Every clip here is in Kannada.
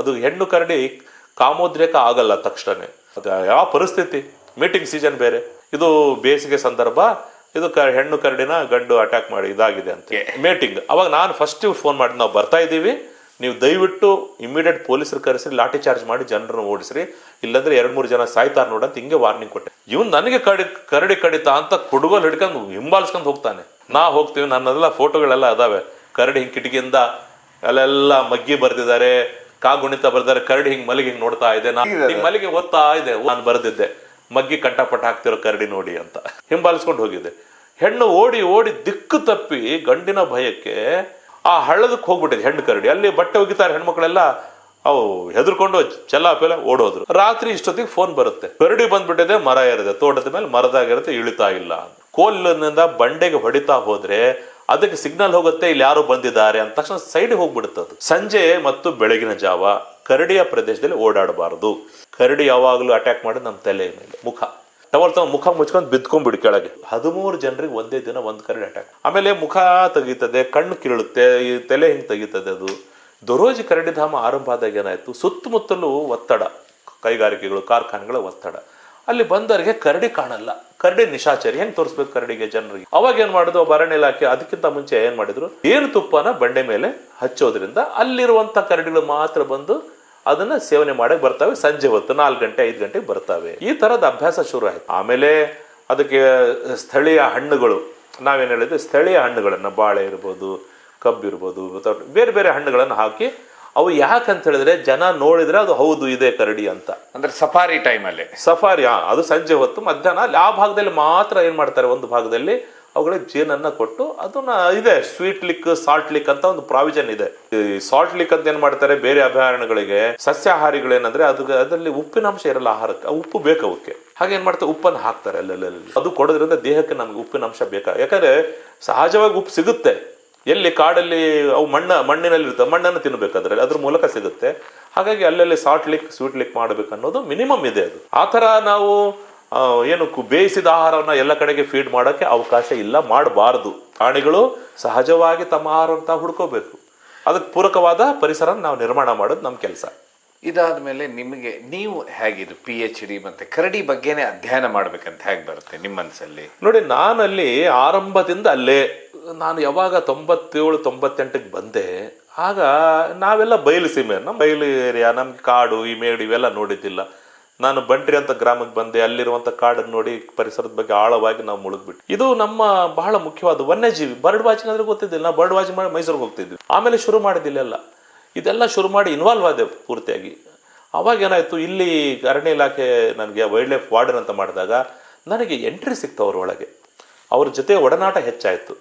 ಅದು ಹೆಣ್ಣು ಕರಡಿ ಕಾಮೋದ್ರೇಕ ಆಗಲ್ಲ ತಕ್ಷಣ. ಅದು ಯಾವ ಪರಿಸ್ಥಿತಿ, ಮೀಟಿಂಗ್ ಸೀಸನ್ ಬೇರೆ, ಇದು ಬೇಸಿಗೆ ಸಂದರ್ಭ, ಇದು ಹೆಣ್ಣು ಕರಡಿನ ಗಂಡು ಅಟ್ಯಾಕ್ ಮಾಡಿ ಇದಾಗಿದೆ ಅಂತ ಮೀಟಿಂಗ್. ಅವಾಗ ನಾನು ಫಸ್ಟ್ ಫೋನ್ ಮಾಡಿ, ನಾವು ಬರ್ತಾ ಇದ್ದೀವಿ, ನೀವು ದಯವಿಟ್ಟು ಇಮಿಡಿಯೇಟ್ ಪೊಲೀಸರು ಕರೆಸಿ ಲಾಠಿ ಚಾರ್ಜ್ ಮಾಡಿ ಜನರನ್ನು ಓಡಿಸ್ರಿ, ಇಲ್ಲಾಂದ್ರೆ 2-3 ಜನ ಸಾಯ್ತಾರ ನೋಡಂತ ಹಿಂಗೆ ವಾರ್ನಿಂಗ್ ಕೊಟ್ಟೆ. ಇವನ್ ನನಗೆ ಕರಡಿ ಕಡಿತ ಅಂತ ಕುಡುಗೋಲ್ ಹಿಡ್ಕೊಂಡು ಹಿಂಬಾಲಿಸ್ಕೊಂಡು ಹೋಗ್ತಾನೆ. ನಾ ಹೋಗ್ತೀವಿ, ನನ್ನೆಲ್ಲ ಫೋಟೋಗಳೆಲ್ಲ ಅದಾವೆ. ಕರಡಿ ಹಿಂಗ್ ಕಿಟಕಿಯಿಂದ ಅಲ್ಲೆಲ್ಲ ಮಗ್ಗಿ ಬರ್ದಿದ್ದಾರೆ, ಕಾಗುಣಿತ ಬರ್ದಿದ್ದಾರೆ, ಕರಡಿ ಹಿಂಗ್ ಮಲಗಿ ಹಿಂಗ್ ನೋಡ್ತಾ ಇದೆ, ಹಿಂಗ್ ಮಲಗಿ ಓದ್ತಾ ಇದೆ. ನಾನು ಬರ್ದಿದ್ದೆ ಮಗ್ಗಿ ಕಂಠಪಟ್ಟ ಹಾಕ್ತಿರೋ ಕರಡಿ ನೋಡಿ ಅಂತ ಹಿಂಬಾಲಿಸ್ಕೊಂಡು ಹೋಗಿದ್ದೆ. ಹೆಣ್ಣು ಓಡಿ ಓಡಿ ದಿಕ್ಕು ತಪ್ಪಿ ಗಂಡಿನ ಭಯಕ್ಕೆ ಆ ಹಳ್ಳದಕ್ಕೆ ಹೋಗ್ಬಿಟ್ಟಿದೆ ಹೆಣ್ಣು ಕರಡಿ. ಅಲ್ಲಿ ಬಟ್ಟೆ ಒಗಿತಾರೆ ಹೆಣ್ಮಕ್ಳೆಲ್ಲ, ಅವು ಹೆದರ್ಕೊಂಡು ಚೆಲ್ಲಾಪೆಲ್ಲ ಓಡೋದ್ರು. ರಾತ್ರಿ ಇಷ್ಟೊತ್ತಿಗೆ ಫೋನ್ ಬರುತ್ತೆ, ಕರಡಿ ಬಂದ್ಬಿಟ್ಟಿದೆ, ಮರ ಏರಿದೆ, ತೋಟದ ಮೇಲೆ ಮರದಾಗಿರುತ್ತೆ, ಇಳಿತಾ ಇಲ್ಲ. ಕೋಲಿನಿಂದ ಬಂಡೆಗೆ ಹೊಡಿತಾ ಹೋದ್ರೆ ಅದಕ್ಕೆ ಸಿಗ್ನಲ್ ಹೋಗುತ್ತೆ, ಇಲ್ಲಿ ಯಾರು ಬಂದಿದ್ದಾರೆ ಅಂತ ತಕ್ಷಣ ಸೈಡ್ ಹೋಗ್ಬಿಡುತ್ತೆ. ಅದು ಸಂಜೆ ಮತ್ತು ಬೆಳಗಿನ ಜಾವ ಕರಡಿಯ ಪ್ರದೇಶದಲ್ಲಿ ಓಡಾಡಬಾರದು. ಕರಡಿ ಯಾವಾಗಲೂ ಅಟ್ಯಾಕ್ ಮಾಡೋದು ನಮ್ಮ ತಲೆ ಮೇಲೆ, ಮುಖ ಮುಖ ಮುಚ್ಕೊಂಡು ಬಿದ್ಕೊಂಡ್ಬಿಡಿ ಕೆಳಗೆ. 13 ಜನರಿಗೆ ಒಂದೇ ದಿನ ಒಂದು ಕರಡಿ ಅಟ್ಯಾಕ್. ಆಮೇಲೆ ಮುಖ ತೆಗೀತದೆ, ಕಣ್ಣು ಕಿರಳುತ್ತೆ, ಈ ತಲೆ ಹಿಂಗ್ ತೆಗೀತದೆ. ಅದು ದೊರೋಜಿ ಕರಡಿಧಾಮ ಆರಂಭ ಆದಾಗ ಏನಾಯ್ತು, ಸುತ್ತಮುತ್ತಲು ಒತ್ತಡ, ಕೈಗಾರಿಕೆಗಳು, ಕಾರ್ಖಾನೆಗಳ ಒತ್ತಡ. ಅಲ್ಲಿ ಬಂದವರಿಗೆ ಕರಡಿ ಕಾಣಲ್ಲ, ಕರಡಿ ನಿಶಾಚರಿ, ಹೆಂಗ್ ತೋರಿಸ್ಬೇಕು ಕರಡಿಗೆ ಜನರಿಗೆ? ಅವಾಗ ಏನ್ ಮಾಡುದು, ಅರಣ್ಯ ಇಲಾಖೆ ಅದಕ್ಕಿಂತ ಮುಂಚೆ ಏನ್ ಮಾಡಿದ್ರು, ಏನು ತುಪ್ಪನ ಬಂಡೆ ಮೇಲೆ ಹಚ್ಚೋದ್ರಿಂದ ಅಲ್ಲಿರುವಂತ ಕರಡಿಗಳು ಮಾತ್ರ ಬಂದು ಅದನ್ನ ಸೇವನೆ ಮಾಡಕ್ ಬರ್ತವೆ. ಸಂಜೆ ಹೊತ್ತು 4 ಗಂಟೆ 5 ಗಂಟೆಗೆ ಬರ್ತವೆ. ಈ ತರದ ಅಭ್ಯಾಸ ಶುರು ಆಯ್ತು. ಆಮೇಲೆ ಅದಕ್ಕೆ ಸ್ಥಳೀಯ ಹಣ್ಣುಗಳು, ನಾವೇನ್ ಹೇಳಿದ್ವಿ, ಸ್ಥಳೀಯ ಹಣ್ಣುಗಳನ್ನ, ಬಾಳೆ ಇರ್ಬೋದು, ಕಬ್ಬು ಇರ್ಬೋದು, ಬೇರೆ ಬೇರೆ ಹಣ್ಣುಗಳನ್ನ ಹಾಕಿ, ಅವು ಯಾಕಂತ ಹೇಳಿದ್ರೆ ಜನ ನೋಡಿದ್ರೆ ಅದು ಹೌದು ಇದೆ ಕರಡಿ ಅಂತ. ಅಂದ್ರೆ ಸಫಾರಿ ಟೈಮಲ್ಲಿ, ಸಫಾರಿ ಅದು ಸಂಜೆ ಹೊತ್ತು ಮಧ್ಯಾಹ್ನ ಆ ಭಾಗದಲ್ಲಿ ಮಾತ್ರ ಏನ್ ಮಾಡ್ತಾರೆ, ಒಂದು ಭಾಗದಲ್ಲಿ ಅವುಗಳಿಗೆ ಜೇನನ್ನ ಕೊಟ್ಟು ಅದನ್ನ ಇದೆ ಸ್ವೀಟ್ ಲಿಕ್, ಸಾಲ್ಟ್ ಲಿಕ್ ಅಂತ ಒಂದು ಪ್ರಾವಿಷನ್ ಇದೆ. ಈ ಸಾಲ್ಟ್ ಲಿಕ್ ಅಂತ ಏನ್ ಮಾಡ್ತಾರೆ, ಬೇರೆ ಅಭಯಾರಣ್ಯಗಳಿಗೆ ಸಸ್ಯಾಹಾರಿಗಳೇನಂದ್ರೆ ಅದರಲ್ಲಿ ಉಪ್ಪಿನಾಂಶ ಇರಲ್ಲ ಆಹಾರಕ್ಕೆ, ಉಪ್ಪು ಬೇಕು ಅವಕ್ಕೆ. ಹಾಗೆ ಏನ್ ಮಾಡ್ತಾರೆ, ಉಪ್ಪನ್ನು ಹಾಕ್ತಾರೆ ಅಲ್ಲೆಲ್ಲ. ಅದು ಕೊಡೋದ್ರಿಂದ ದೇಹಕ್ಕೆ ನಮ್ಗೆ ಉಪ್ಪಿನಾಂಶ ಬೇಕಾಗ, ಯಾಕಂದ್ರೆ ಸಹಜವಾಗಿ ಉಪ್ಪು ಸಿಗುತ್ತೆ ಎಲ್ಲಿ, ಕಾಡಲ್ಲಿ ಅವು ಮಣ್ಣಿನಲ್ಲಿ ಇರ್ತವೆ, ಮಣ್ಣನ್ನು ತಿನ್ಬೇಕಾದ್ರೆ ಅದ್ರ ಮೂಲಕ ಸಿಗುತ್ತೆ. ಹಾಗಾಗಿ ಅಲ್ಲಲ್ಲಿ ಸಾಲ್ಟ್ ಲಿಕ್, ಸ್ವೀಟ್ ಲಿಕ್ ಮಾಡ್ಬೇಕು ಅನ್ನೋದು ಮಿನಿಮಮ್ ಇದೆ. ಅದು ಆ ತರ ನಾವು ಏನು ಬೇಯಿಸಿದ ಆಹಾರವನ್ನ ಎಲ್ಲ ಕಡೆಗೆ ಫೀಡ್ ಮಾಡೋಕೆ ಅವಕಾಶ ಇಲ್ಲ, ಮಾಡಬಾರದು. ಪ್ರಾಣಿಗಳು ಸಹಜವಾಗಿ ತಮ್ಮ ಆಹಾರವನ್ನು ತಾವು ಹುಡ್ಕೋಬೇಕು. ಅದಕ್ಕೆ ಪೂರಕವಾದ ಪರಿಸರ ನಾವು ನಿರ್ಮಾಣ ಮಾಡೋದು ನಮ್ಮ ಕೆಲಸ. ಇದಾದ್ಮೇಲೆ ನಿಮಗೆ ನೀವು ಹೇಗಿದು PhD ಮತ್ತೆ ಕರಡಿ ಬಗ್ಗೆನೇ ಅಧ್ಯಯನ ಮಾಡ್ಬೇಕಂತ ಹೇಗೆ ಬರುತ್ತೆ ನಿಮ್ಮ ಮನಸ್ಸಲ್ಲಿ? ನೋಡಿ, ನಾನಲ್ಲಿ ಆರಂಭದಿಂದ ಅಲ್ಲೇ, ನಾನು ಯಾವಾಗ 97-98ಕ್ಕೆ ಬಂದೆ, ಆಗ ನಾವೆಲ್ಲ ಬಯಲು ಸೀಮೆ, ನಮ್ಮ ಬಯಲು ಏರಿಯಾ, ನಮ್ಗೆ ಕಾಡು, ಈ ಮೇಡು ಇವೆಲ್ಲ ನೋಡಿದ್ದಿಲ್ಲ. ನಾನು ಬಂಟ್ರಿ ಅಂತ ಗ್ರಾಮಕ್ಕೆ ಬಂದೆ, ಅಲ್ಲಿರುವಂತ ಕಾಡನ್ನು ನೋಡಿ ಪರಿಸರದ ಬಗ್ಗೆ ಆಳವಾಗಿ ನಾವು ಮುಳುಗ್ಬಿಟ್ಟು. ಇದು ನಮ್ಮ ಬಹಳ ಮುಖ್ಯವಾದ ವನ್ಯಜೀವಿ. ಬರ್ಡ್ ವಾಚಿಂಗ್ ಅಂದ್ರೆ ಗೊತ್ತಿದ್ದಿಲ್ಲ, ನಾವು ಬರ್ಡ್ ವಾಚಿಂಗ್ ಮಾಡಿ ಮೈಸೂರಿಗೆ ಹೋಗ್ತಿದ್ವಿ. ಆಮೇಲೆ ಶುರು ಮಾಡಿದ್ದಿಲ್ಲ, ಇದೆಲ್ಲ ಶುರು ಮಾಡಿ ಇನ್ವಾಲ್ವ್ ಆದೆ ಪೂರ್ತಿಯಾಗಿ. ಅವಾಗ ಏನಾಯ್ತು, ಇಲ್ಲಿ ಅರಣ್ಯ ಇಲಾಖೆ ನನಗೆ ವೈಲ್ಡ್ ಲೈಫ್ ವಾರ್ಡನ್ ಅಂತ ಮಾಡಿದಾಗ ನನಗೆ ಎಂಟ್ರಿ ಸಿಕ್ತು ಅವ್ರ ಒಳಗೆ, ಅವ್ರ ಜೊತೆ ಒಡನಾಟ ಹೆಚ್ಚಾಯ್ತು.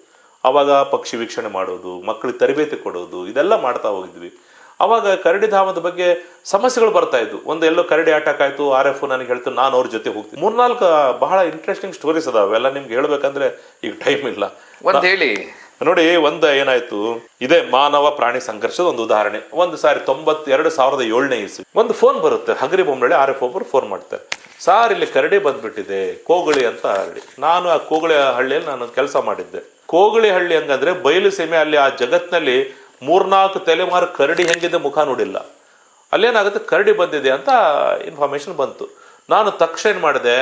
ಅವಾಗ ಪಕ್ಷಿ ವೀಕ್ಷಣೆ ಮಾಡೋದು, ಮಕ್ಕಳಿಗೆ ತರಬೇತಿ ಕೊಡೋದು, ಇದೆಲ್ಲ ಮಾಡ್ತಾ ಹೋಗಿದ್ವಿ. ಅವಾಗ ಕರಡಿ ಧಾಮದ ಬಗ್ಗೆ ಸಮಸ್ಯೆಗಳು ಬರ್ತಾ ಇದ್ವು. ಒಂದು ಎಲ್ಲೋ ಕರಡಿ ಅಟ್ಯಾಕ್ ಆಯ್ತು, RF ನನಗೆ ಹೇಳ್ತು, ನಾನು ಅವ್ರ ಜೊತೆ ಹೋಗ್ತೀನಿ. 3-4 ಬಹಳ ಇಂಟ್ರೆಸ್ಟಿಂಗ್ ಸ್ಟೋರೀಸ್ ಅದಾವೆ, ಎಲ್ಲ ನಿಮ್ಗೆ ಹೇಳ್ಬೇಕಂದ್ರೆ ಈಗ ಟೈಮ್ ಇಲ್ಲ. ಒಂದ್ ಹೇಳಿ ನೋಡಿ, ಏನಾಯ್ತು, ಇದೇ ಮಾನವ ಪ್ರಾಣಿ ಸಂಘರ್ಷದ ಒಂದು ಉದಾಹರಣೆ. ಒಂದು ಸಾರಿ 2007ನೇ ಇಸ್ವಿ ಒಂದು ಫೋನ್ ಬರುತ್ತೆ, ಹಗರಿ ಬೊಮ್ಮನಹಳ್ಳಿ RF ಒಬ್ಬರು ಫೋನ್ ಮಾಡ್ತಾರೆ, ಸಾರ್ ಇಲ್ಲಿ ಕರಡಿ ಬಂದ್ಬಿಟ್ಟಿದೆ, ಕೋಗಳಿ ಅಂತ ಹಳ್ಳಿ. ನಾನು ಆ ಕೋಗಳಿ ಹಳ್ಳಿಯಲ್ಲಿ ನಾನು ಕೆಲಸ ಮಾಡಿದ್ದೆ. ಕೋಗಳಿ ಹಳ್ಳಿ ಹಂಗಂದ್ರೆ ಬಯಲು ಸೀಮೆ, ಅಲ್ಲಿ ಆ ಜಗತ್ನಲ್ಲಿ 3-4 ತಲೆಮಾರು ಕರಡಿ ಹೆಂಗಿದೆ ಮುಖ ನೋಡಿಲ್ಲ. ಅಲ್ಲೇನಾಗುತ್ತೆ, ಕರಡಿ ಬಂದಿದೆ ಅಂತ ಇನ್ಫಾರ್ಮೇಶನ್ ಬಂತು. ನಾನು ತಕ್ಷಣ ಏನ್ ಮಾಡಿದೆ,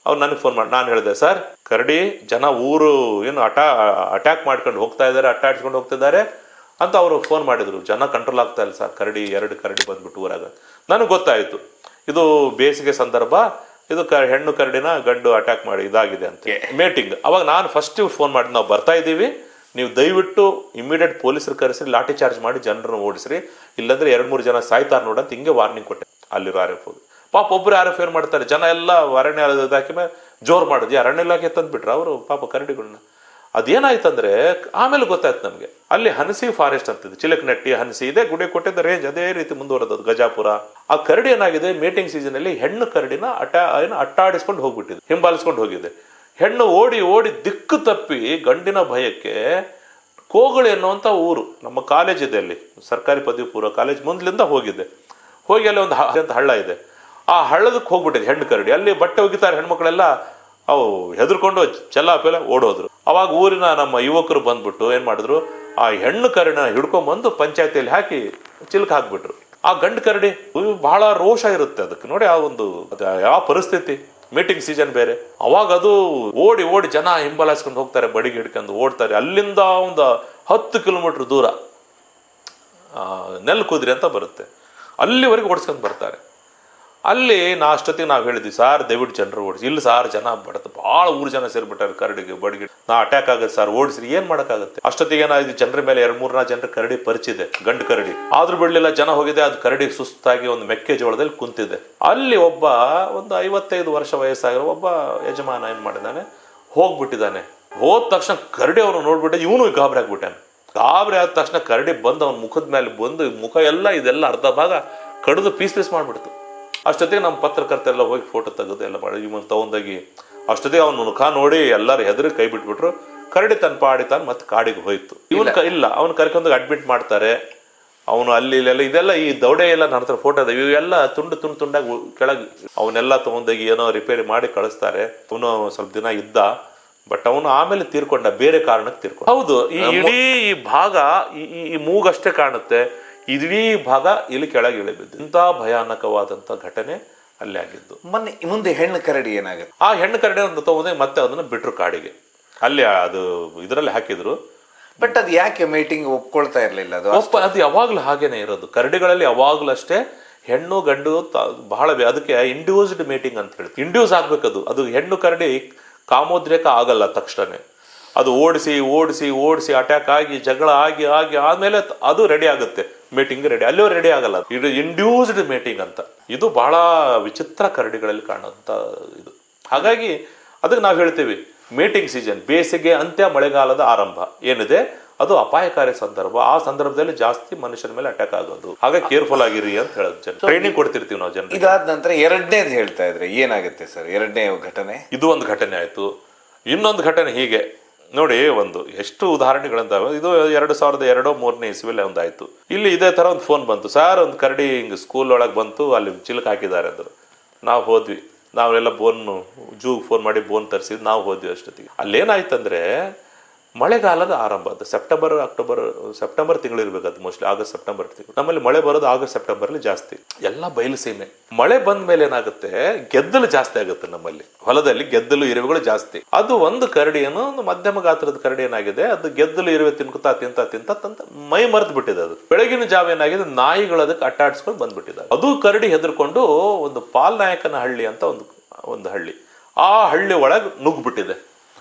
ಅವ್ರು ನನಗೆ ಫೋನ್ ಮಾಡಿ, ನಾನು ಹೇಳಿದೆ, ಸರ್ ಕರಡಿ ಜನ ಊರು ಏನು ಅಟ್ಯಾಕ್ ಮಾಡ್ಕೊಂಡು ಹೋಗ್ತಾ ಇದ್ದಾರೆ, ಅಟ್ಟಾಡ್ಸ್ಕೊಂಡು ಹೋಗ್ತಿದ್ದಾರೆ ಅಂತ ಅವರು ಫೋನ್ ಮಾಡಿದ್ರು. ಜನ ಕಂಟ್ರೋಲ್ ಆಗ್ತಾ ಇಲ್ಲ ಸರ್, 2 ಕರಡಿ ಬಂದ್ಬಿಟ್ಟು ಊರಾಗ. ನನಗೆ ಗೊತ್ತಾಯ್ತು ಇದು ಬೇಸಿಗೆ ಸಂದರ್ಭ, ಇದು ಹೆಣ್ಣು ಕರಡಿನ ಗಂಡು ಅಟ್ಯಾಕ್ ಮಾಡಿ ಇದಾಗಿದೆ ಅಂತ ಮೀಟಿಂಗ್. ಅವಾಗ ನಾನು ಫಸ್ಟ್ ಫೋನ್ ಮಾಡಿ, ನಾವು ಬರ್ತಾ ಇದ್ದೀವಿ, ನೀವು ದಯವಿಟ್ಟು ಇಮಿಡಿಯೇಟ್ ಪೊಲೀಸರು ಕರೆಸಿ ಲಾಠಿ ಚಾರ್ಜ್ ಮಾಡಿ ಜನರನ್ನು ಓಡಿಸ್ರಿ, ಇಲ್ಲಾಂದ್ರೆ 2-3 ಜನ ಸಾಯ್ತಾರ ನೋಡಂತ ಹಿಂಗೆ ವಾರ್ನಿಂಗ್ ಕೊಟ್ಟೆ. ಅಲ್ಲಿರೋ RF ಪಾಪ ಒಬ್ರು RF ಏನ್ ಮಾಡ್ತಾರೆ, ಜನ ಎಲ್ಲ ಅರಣ್ಯ ಇಲಾಖೆ ಮೇಲೆ ಜೋರ್ ಮಾಡಿದ್ವಿ, ಅರಣ್ಯ ಇಲಾಖೆ ತಂದ್ಬಿಟ್ರು ಅವರು ಪಾಪ ಕರಡಿಗಳನ್ನ. ಅದೇನಾಯ್ತಂದ್ರೆ ಆಮೇಲೆ ಗೊತ್ತಾಯ್ತು ನಮ್ಗೆ, ಅಲ್ಲಿ ಹನಸಿ ಫಾರೆಸ್ಟ್ ಅಂತಿದೆ, ಚಿಲಕನಟ್ಟಿ, ಹನಸಿ ಇದೆ, ಗುಡಿಕೊಟ್ಟಿದ್ದ ರೇಂಜ್ ಅದೇ ರೀತಿ ಮುಂದುವರೆದದು, ಗಜಾಪುರ. ಆ ಕರಡಿ ಏನಾಗಿದೆ, ಮೀಟಿಂಗ್ ಸೀಸನ್ ಅಲ್ಲಿ ಹೆಣ್ಣು ಕರಡಿನ ಅಟ್ಟಾಡಿಸ್ಕೊಂಡು ಹೋಗ್ಬಿಟ್ಟಿದೆ, ಹಿಂಬಾಲಿಸ್ಕೊಂಡು ಹೋಗಿದೆ. ಹೆಣ್ಣು ಓಡಿ ಓಡಿ ದಿಕ್ಕು ತಪ್ಪಿ ಗಂಡಿನ ಭಯಕ್ಕೆ ಕೋಗಳಿ ಅನ್ನುವಂಥ ಊರು, ನಮ್ಮ ಕಾಲೇಜ್ ಇದೆ ಅಲ್ಲಿ, ಸರ್ಕಾರಿ ಪದವಿ ಪೂರ್ವ ಕಾಲೇಜ್ ಮುಂದ್ಲಿಂದ ಹೋಗಿದೆ. ಹೋಗಿ ಅಲ್ಲಿ ಒಂದು ಹಳ್ಳ ಇದೆ, ಆ ಹಳ್ಳದಕ್ಕೆ ಹೋಗ್ಬಿಟ್ಟಿದೆ ಹೆಣ್ಣು ಕರಡಿ. ಅಲ್ಲಿ ಬಟ್ಟೆ ಒಗಿತಾರೆ ಹೆಣ್ಮಕ್ಳೆಲ್ಲ, ಅವು ಹೆದರ್ಕೊಂಡು ಚೆಲ್ಲಾಪೆಲ್ಲ ಓಡೋದ್ರು. ಅವಾಗ ಊರಿನ ನಮ್ಮ ಯುವಕರು ಬಂದ್ಬಿಟ್ಟು ಏನ್ ಮಾಡಿದ್ರು, ಆ ಹೆಣ್ಣು ಕರಡಿನ ಹಿಡ್ಕೊಂಡ್ಬಂದು ಪಂಚಾಯತಿಯಲ್ಲಿ ಹಾಕಿ ಚಿಲ್ಕ ಹಾಕ್ಬಿಟ್ರು. ಆ ಗಂಡು ಕರಡಿ ಬಹಳ ರೋಷ ಇರುತ್ತೆ ಅದಕ್ಕೆ ನೋಡಿ. ಆ ಒಂದು ಯಾವ ಪರಿಸ್ಥಿತಿ, ಮೀಟಿಂಗ್ ಸೀಸನ್ ಬೇರೆ, ಅವಾಗ ಅದು ಓಡಿ ಓಡಿ ಜನ ಹಿಂಬಾಲಿಸ್ಕೊಂಡು ಹೋಗ್ತಾರೆ, ಬಡಿಗೆ ಹಿಡ್ಕೊಂಡು ಓಡ್ತಾರೆ. ಅಲ್ಲಿಂದ ಒಂದು 10 ಕಿಲೋಮೀಟರ್ ದೂರ ನೆಲ್ಕುದ್ರೆ ಅಂತ ಬರುತ್ತೆ, ಅಲ್ಲಿವರೆಗೆ ಓಡಿಸ್ಕೊಂಡು ಬರ್ತಾರೆ. ಅಲ್ಲಿ ಅಷ್ಟೊತ್ತಿಗೆ ನಾವು ಹೇಳಿದ್ವಿ, ಸಾರ್ ದಯವಿಟ್ಟು ಜನರು ಓಡಿಸಿ. ಇಲ್ಲಿ ಸಾರ್ ಜನ ಬಡತ ಭಾಳ ಊರು ಜನ ಸೇರ್ಬಿಟ್ಟಾರೆ ಕರಡಿಗೆ, ಬಡಿಗೆ ಅಟ್ಯಾಕ್ ಆಗುತ್ತೆ ಸರ್, ಓಡಿಸ್ರಿ. ಏನ್ ಮಾಡೋಕ್ಕಾಗುತ್ತೆ? ಅಷ್ಟೊತ್ತಿಗೆ ಏನಾಯ್ತು, ಜನರ ಮೇಲೆ 2-3 ಜನರ ಕರಡಿ ಪರಿಚಿದೆ, ಗಂಡು ಕರಡಿ. ಆದ್ರೂ ಬಿಡ್ಲಿಲ್ಲ, ಜನ ಹೋಗಿದೆ. ಅದು ಕರಡಿ ಸುಸ್ತಾಗಿ ಒಂದು ಮೆಕ್ಕೆಜೋಳದಲ್ಲಿ ಕುಂತಿದೆ. ಅಲ್ಲಿ ಒಂದು 55 ವರ್ಷ ವಯಸ್ಸಾಗಿರೋ ಒಬ್ಬ ಯಜಮಾನ ಏನ್ ಮಾಡಿದಾನೆ, ಹೋಗ್ಬಿಟ್ಟಿದ್ದಾನೆ. ಹೋದ ತಕ್ಷಣ ಕರಡಿ ಅವನು ನೋಡ್ಬಿಟ್ಟೆ, ಇವನು ಗಾಬರಿ ಆಗ್ಬಿಟ್ಟಾನೆ. ಗಾಬರಿ ಆದ ತಕ್ಷಣ ಕರಡಿ ಬಂದು ಅವನ ಮುಖದ ಮೇಲೆ ಬಂದು ಮುಖ ಇದೆಲ್ಲ ಅರ್ಧ ಭಾಗ ಕಡಿದು ಪೀಸ್ ಮಾಡ್ಬಿಡ್ತು. ಅಷ್ಟೊತ್ತಿಗೆ ನಮ್ಮ ಪತ್ರಕರ್ತೆಲ್ಲ ಹೋಗಿ ಫೋಟೋ ತೆಗೆದು ಎಲ್ಲ ಮಾಡಿ ಇವನ್ ತಗೊಂಡೋಗಿ, ಅಷ್ಟೊತ್ತಿಗೆ ಅವನ ಮುಖ ನೋಡಿ ಎಲ್ಲರೂ ಹೆದರಿ ಕೈ ಬಿಟ್ಬಿಟ್ರು. ಕರಡಿ ತನ್ನ ಪಾಡಿ ತಾನು ಮತ್ತೆ ಕಾಡಿಗೆ ಹೋಯ್ತು. ಇಲ್ಲ ಅವನು ಕರ್ಕೊಂಡೋಗಿ ಅಡ್ಮಿಟ್ ಮಾಡ್ತಾರೆ. ಅವನು ಅಲ್ಲಿ ಇದೆಲ್ಲ ಈ ದೌಡೆ ಎಲ್ಲ ನನ್ನ ಹತ್ರ ಫೋಟೋ ಇದೆ, ಇವೆಲ್ಲ ತುಂಡಾಗಿ ಕೆಳಗೆ ಅವನ್ನೆಲ್ಲ ತಗೊಂಡೋಗಿ ಏನೋ ರಿಪೇರಿ ಮಾಡಿ ಕಳಿಸ್ತಾರೆ. ಅವನು ಸ್ವಲ್ಪ ದಿನ ಇದ್ದ, ಬಟ್ ಅವನು ಆಮೇಲೆ ತೀರ್ಕೊಂಡ, ಬೇರೆ ಕಾರಣಕ್ಕೆ ತೀರ್ಕೊಂಡ. ಹೌದು, ಈ ಇಡೀ ಈ ಭಾಗ ಈ ಮೂಗಷ್ಟೇ ಕಾಣುತ್ತೆ, ಇಡೀ ಭಾಗ ಇಲ್ಲಿ ಕೆಳಗೆ ಇಳಿಬಿದ್ದು. ಇಂಥ ಭಯಾನಕವಾದಂತ ಘಟನೆ ಅಲ್ಲಿ ಆಗಿದ್ದು. ಮುಂದೆ ಹೆಣ್ಣು ಕರಡಿ ಏನಾಗುತ್ತೆ? ಆ ಹೆಣ್ಣು ಕರಡಿ ಒಂದು ತಗೊಂಡೆ ಮತ್ತೆ ಅದನ್ನ ಬಿಟ್ರು ಕಾಡಿಗೆ. ಅಲ್ಲಿ ಅದು ಇದರಲ್ಲಿ ಹಾಕಿದ್ರು. ಬಟ್ ಅದು ಯಾಕೆ ಮೀಟಿಂಗ್ ಒಪ್ಕೊಳ್ತಾ ಇರ್ಲಿಲ್ಲ? ಅದು ಯಾವಾಗ್ಲೂ ಹಾಗೇನೆ ಇರೋದು ಕರಡಿಗಳಲ್ಲಿ, ಯಾವಾಗ್ಲೂ ಅಷ್ಟೇ. ಹೆಣ್ಣು ಗಂಡು ಬಹಳ ಅದಕ್ಕೆ ಇಂಡ್ಯೂಸ್ಡ್ ಮೀಟಿಂಗ್ ಅಂತ ಹೇಳಿ, ಇಂಡ್ಯೂಸ್ ಆಗ್ಬೇಕದು. ಅದು ಹೆಣ್ಣು ಕರಡಿ ಕಾಮೋದ್ರೇಕ ಆಗಲ್ಲ ತಕ್ಷಣ. ಅದು ಓಡಿಸಿ ಅಟ್ಯಾಕ್ ಆಗಿ ಜಗಳ ಆಗಿ ಆದ್ಮೇಲೆ ಅದು ರೆಡಿ ಆಗುತ್ತೆ, ಮೀಟಿಂಗ್ ರೆಡಿ. ಅಲ್ಲೂ ರೆಡಿ ಆಗಲ್ಲ, ಇದು ಇಂಡ್ಯೂಸ್ಡ್ ಮೀಟಿಂಗ್ ಅಂತ. ಇದು ಬಹಳ ವಿಚಿತ್ರ ಕರಡಿಗಳಲ್ಲಿ ಕಾಣುವಂತ ಇದು. ಹಾಗಾಗಿ ಅದಕ್ಕೆ ನಾವು ಹೇಳ್ತೀವಿ, ಮೀಟಿಂಗ್ ಸೀಸನ್, ಬೇಸಿಗೆ ಅಂತ್ಯ, ಮಳೆಗಾಲದ ಆರಂಭ ಏನಿದೆ ಅದು ಅಪಾಯಕಾರಿ ಸಂದರ್ಭ. ಆ ಸಂದರ್ಭದಲ್ಲಿ ಜಾಸ್ತಿ ಮನುಷ್ಯನ ಮೇಲೆ ಅಟ್ಯಾಕ್ ಆಗೋದು. ಹಾಗಾಗಿ ಕೇರ್ಫುಲ್ ಆಗಿರಿ ಅಂತ ಹೇಳೋದು. ಟ್ರೈನಿಂಗ್ ಕೊಡ್ತಿರ್ತೀವಿ ನಾವು ಜನರಿಗೆ. ಇದಾದ ನಂತರ ಎರಡನೇದು ಹೇಳ್ತಾ ಇದ್ರೆ ಏನಾಗುತ್ತೆ ಸರ್? ಎರಡನೇ ಘಟನೆ ಇದು ಒಂದು ಘಟನೆ ಆಯ್ತು. ಇನ್ನೊಂದು ಘಟನೆ ಹೀಗೆ ನೋಡಿ, ಎಷ್ಟು ಉದಾಹರಣೆಗಳಂತಾವೆ. ಇದು 2002-3 ಇಸ್ವಿಲೆ ಒಂದಾಯ್ತು. ಇಲ್ಲಿ ಇದೇ ತರ ಒಂದು ಫೋನ್ ಬಂತು, ಸರ್ ಒಂದು ಕರಡಿ ಹಿಂಗ್ ಸ್ಕೂಲ್ ಒಳಗೆ ಬಂತು, ಅಲ್ಲಿ ಚಿಲಕ್ ಹಾಕಿದ್ದಾರೆ ಅಂದ್ರು. ನಾವು ಹೋದ್ವಿ, ನಾವೆಲ್ಲ ಜೂಗ್ ಫೋನ್ ಮಾಡಿ ಬೋನ್ ತರಿಸಿದ್, ನಾವು ಹೋದ್ವಿ. ಅಷ್ಟೊತ್ತಿಗೆ ಅಲ್ಲೇನಾಯ್ತಂದ್ರೆ ಮಳೆಗಾಲದ ಆರಂಭ, ಅದು ಸೆಪ್ಟೆಂಬರ್ ತಿಂಗಳು ಇರ್ಬೇಕದು, ಮೋಸ್ಟ್ಲಿ ಆಗಸ್ಟ್ ಸೆಪ್ಟೆಂಬರ್ ತಿಂಗಳು. ನಮ್ಮಲ್ಲಿ ಮಳೆ ಬರೋದು ಆಗಸ್ಟ್ ಸೆಪ್ಟೆಂಬರ್ ಅಲ್ಲಿ ಜಾಸ್ತಿ, ಎಲ್ಲ ಬಯಲು ಸೀಮೆ. ಮಳೆ ಬಂದ ಮೇಲೆ ಏನಾಗುತ್ತೆ, ಗೆದ್ದಲು ಜಾಸ್ತಿ ಆಗುತ್ತೆ ನಮ್ಮಲ್ಲಿ, ಹೊಲದಲ್ಲಿ ಗೆದ್ದಲು ಇರುವೆಗಳು ಜಾಸ್ತಿ. ಅದು ಒಂದು ಕರಡಿಯನ್ನು, ಒಂದು ಮಧ್ಯಮ ಗಾತ್ರದ ಕರಡಿ ಏನಾಗಿದೆ, ಅದು ಗೆದ್ದಲು ಇರುವೆ ತಿಂತ ಮೈ ಮರೆತು ಬಿಟ್ಟಿದೆ. ಅದು ಬೆಳಗಿನ ಜಾವ ಏನಾಗಿದೆ, ನಾಯಿಗಳು ಅದಕ್ಕೆ ಅಟ್ಟಾಡ್ಸ್ಕೊಂಡು ಬಂದ್ಬಿಟ್ಟಿದ್ದಾರೆ. ಅದು ಕರಡಿ ಹೆದರ್ಕೊಂಡು ಒಂದು ಪಾಲ್ನಾಯಕನ ಹಳ್ಳಿ ಅಂತ ಒಂದು ಹಳ್ಳಿ, ಆ ಹಳ್ಳಿ ಒಳಗೆ ನುಗ್ಬಿಟ್ಟಿದೆ.